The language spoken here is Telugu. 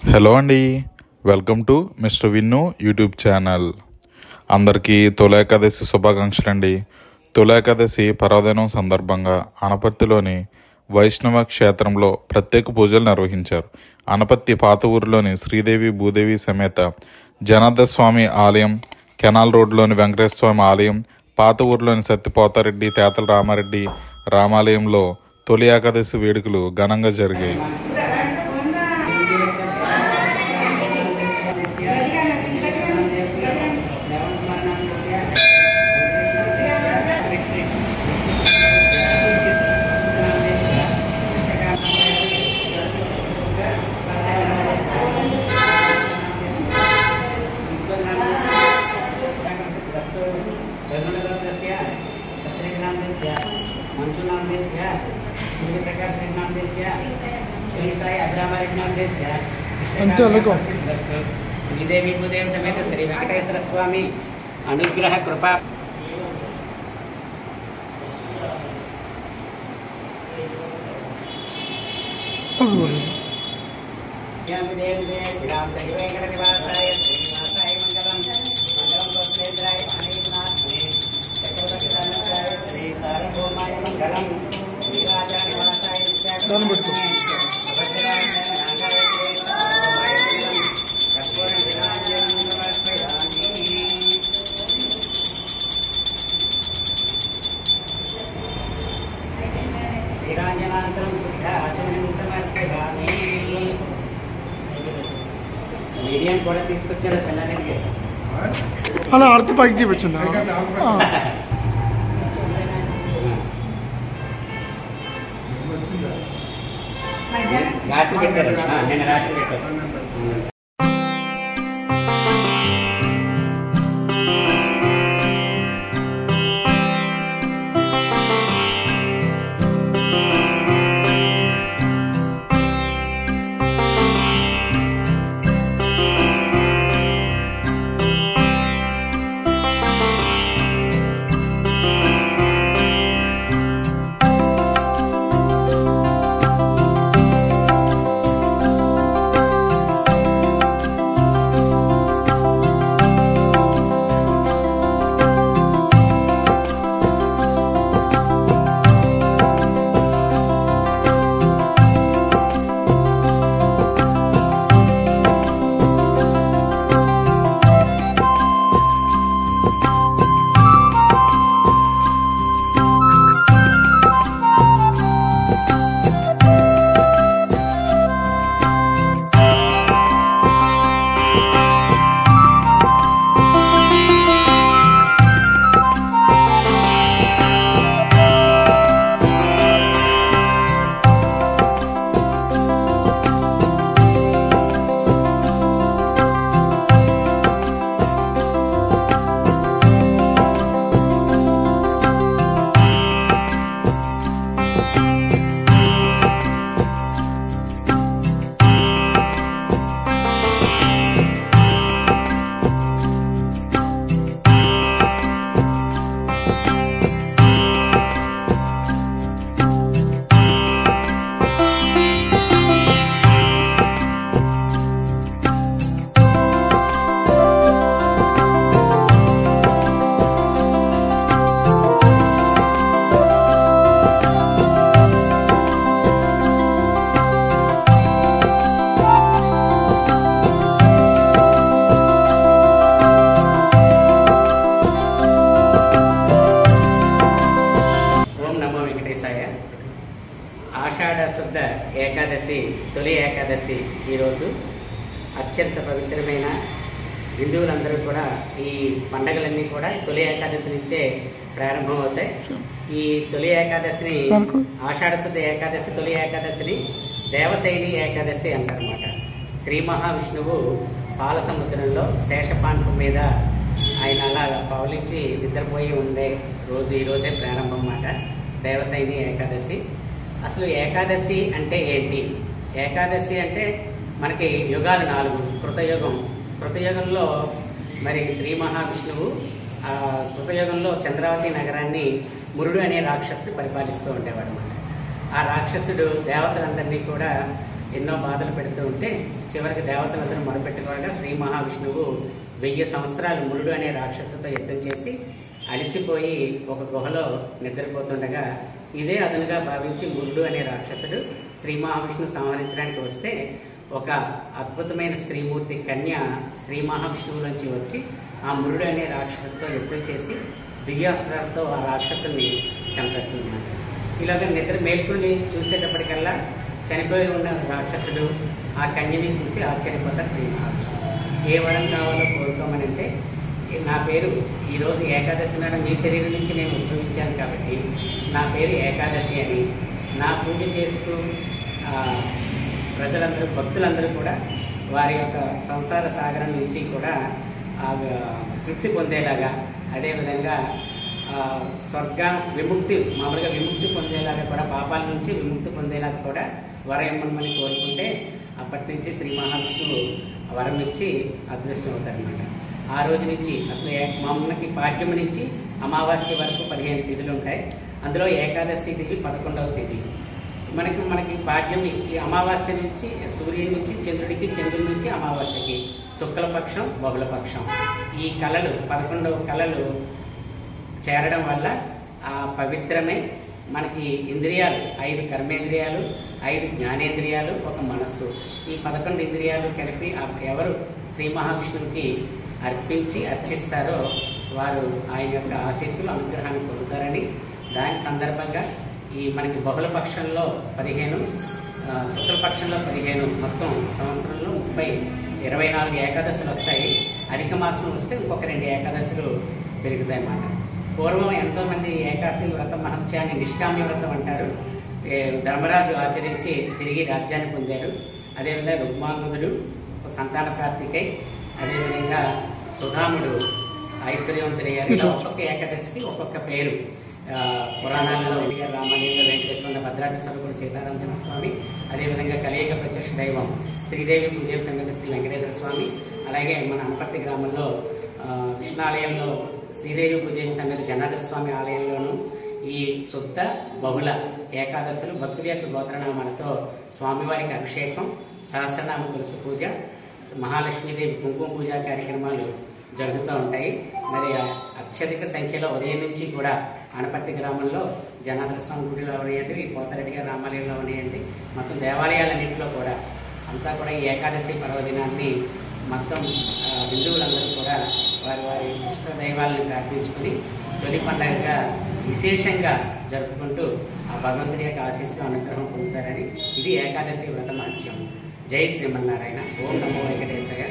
హలో అండి, welcome to mister Vinnu YouTube channel. అందరికీ తొలి ఏకాదశి శుభాకాంక్షలు అండి. తొలి ఏకాదశి పర్వదినం సందర్భంగా అనపర్తిలోని వైష్ణవ క్షేత్రంలో ప్రత్యేక పూజలు నిర్వహించారు. అనపర్తి పాత ఊరిలోని శ్రీదేవి భూదేవి సమేత జనార్దన స్వామి ఆలయం, కెనాల్ రోడ్లోని వెంకటేశ్వర స్వామి ఆలయం, పాత ఊరిలోని సత్యపోతారెడ్డి తేతల రామారెడ్డి రామాలయంలో తొలి ఏకాదశి వేడుకలు ఘనంగా జరిగాయి. శ్రీదేవి భూదేవి సమేత శ్రీ వెంకటేశ్వర స్వామి అనుగ్రహ కృపా మీడియం కూడా తీసుకొచ్చారు చల్లని అలా అర్థ పైకి చూపించింది. రాత్రి పెట్టారు, నేను రాత్రి పెట్టాను. ఆషాఢ శుద్ధ ఏకాదశి, తొలి ఏకాదశి ఈరోజు అత్యంత పవిత్రమైన హిందువులందరూ కూడా ఈ పండగలన్నీ కూడా తొలి ఏకాదశి నుంచే ప్రారంభమవుతాయి. ఈ తొలి ఏకాదశిని, ఆషాఢ శుద్ధ ఏకాదశి, తొలి ఏకాదశిని దేవశైలి ఏకాదశి అంటారన్నమాట. శ్రీ మహావిష్ణువు పాల సముద్రంలో శేషపాండం మీద ఆయన అలా పౌలించి నిద్రపోయి ఉండే రోజు ఈరోజే ప్రారంభం అన్నమాట దేవశైలి ఏకాదశి. అసలు ఏకాదశి అంటే ఏంటి? ఏకాదశి అంటే మనకి యుగాలు 4. కృతయుగంలో మరి శ్రీ మహావిష్ణువు కృతయుగంలో చంద్రావతి నగరాన్ని మురుడు అనే రాక్షసుడు పరిపాలిస్తూ ఉండేవాడు అన్నమాట. ఆ రాక్షసుడు దేవతలందరినీ కూడా ఎన్నో బాధలు పెడుతూ ఉంటే చివరికి దేవతలందరూ మొరపెట్టుకోగా శ్రీ మహావిష్ణువు 1000 సంవత్సరాలు మురుడు అనే రాక్షసుతో యుద్ధం చేసి అలసిపోయి ఒక గుహలో నిద్రపోతుండగా ఇదే అదనుగా భావించి మురుడు అనే రాక్షసుడు శ్రీ మహావిష్ణువు సంహరించడానికి వస్తే ఒక అద్భుతమైన స్త్రీమూర్తి కన్య శ్రీ మహావిష్ణువులోంచి వచ్చి ఆ మురుడు అనే రాక్షసుతో యుద్ధం చేసి దివ్యాస్త్రాలతో ఆ రాక్షసుని చంపేస్తున్నారు. ఇలాగ నిద్ర మేల్కొని చూసేటప్పటికల్లా చనిపోయి ఉన్న రాక్షసుడు ఆ కన్యని చూసి ఆశ్చర్యపోతారు శ్రీ మహావిష్ణువు. ఏ వరం కావాలో కోరుకోమని అంటే, నా పేరు ఈరోజు ఏకాదశి నాడు మీ శరీరం నుంచి నేను ఉద్భవించాను కాబట్టి నా పేరు ఏకాదశి అని నా పూజ చేస్తూ ప్రజలందరూ భక్తులందరూ కూడా వారి యొక్క సంసార సాగరం నుంచి కూడా తృప్తి పొందేలాగా, అదేవిధంగా స్వర్గ విముక్తి మామూలుగా విముక్తి పొందేలాగా కూడా, పాపాల నుంచి విముక్తి పొందేలాగా కూడా వరం ఇమ్మని కోరుకుంటే అప్పటి నుంచి శ్రీ మహావిష్ణువు వరం ఇచ్చి అదృశ్యం అవుతారనమాట. ఆ రోజు నుంచి అసలు మనకి పాడ్యము నుంచి అమావాస్య వరకు 15 తిథులు ఉంటాయి. అందులో ఏకాదశి తిథి 11వ తేదీ. మనకి పాడ్యం ఈ అమావాస్య నుంచి సూర్యుడి నుంచి చంద్రుడికి, చంద్రుడి నుంచి అమావాస్యకి శుక్లపక్షం, బహుళపక్షం ఈ కళలు 11వ కళలు చేరడం వల్ల ఆ పవిత్రమే మనకి ఇంద్రియాలు 5 కర్మేంద్రియాలు, 5 జ్ఞానేంద్రియాలు, ఒక మనస్సు, ఈ 11 ఇంద్రియాలు కలిపి ఎవరు శ్రీ మహావిష్ణువుకి అర్పించి అర్చిస్తారో వారు ఆయన యొక్క ఆశీస్సులు, అనుగ్రహాన్ని పొందుతారని దాని సందర్భంగా ఈ మనకి బహుళపక్షంలో 15, శుక్లపక్షంలో 15, మొత్తం సంవత్సరంలో 24 ఏకాదశులు వస్తాయి. అధిక మాసం వస్తే ఇంకొక 2 ఏకాదశులు పెరుగుతాయి అన్నమాట. పూర్వం ఎంతోమంది ఏకాదశి వ్రత మహత్యాన్ని నిష్కామ్య వ్రతం అంటారు. ధర్మరాజు ఆచరించి తిరిగి రాజ్యాన్ని పొందాడు. అదేవిధంగా రుగ్మాంగుడు సంతాన ప్రాప్తికై, అదేవిధంగా సుధాముడు ఐశ్వర్యవంతుడయ్యారు. ఇలా ఒక్కొక్క ఏకాదశికి ఒక్కొక్క పేరు. పురాణాలలో రామాలయంలో వేంచేస్తున్న భద్రాద్రి స్వరూపుడు సీతారామచంద్ర స్వామి, అదేవిధంగా కలియుగ ప్రత్యక్ష దైవం శ్రీదేవి భూదేవి సమేత శ్రీ వెంకటేశ్వర స్వామి, అలాగే మన అనపర్తి గ్రామంలో కృష్ణాలయంలో శ్రీదేవి భూదేవి సమేత జనార్దన స్వామి ఆలయంలోనూ ఈ శుద్ధ బహుళ ఏకాదశులు భక్తుల యొక్క గోత్రనామాలతో స్వామివారికి అభిషేకం, సహస్రనామ తులసి పూజ, మహాలక్ష్మీదేవి కుంకుమ పూజా కార్యక్రమాలు జరుగుతూ ఉంటాయి. మరి అత్యధిక సంఖ్యలో ఉదయం నుంచి కూడా అనపర్తి గ్రామంలో జనార్దన స్వామి గుడిలో ఉన్నాయండి, పోతారెడ్డి గారి రామాలయంలో ఉన్నాయండి, మొత్తం దేవాలయాలన్నింటిలో కూడా అంతా కూడా ఈ ఏకాదశి పర్వదినాన్ని మొత్తం హిందువులందరూ కూడా వారి వారి ఇష్ట దైవాలను ప్రార్థించుకుని తొలి పండుగగా విశేషంగా జరుపుకుంటూ ఆ భగవంతుడి యొక్క ఆశీస్సులు, అనుగ్రహం పొందుతారని ఇది ఏకాదశి వ్రత మహత్యం. జై శ్రీమన్నారాయణ. ఓం నమో వెంకటేశ్వర.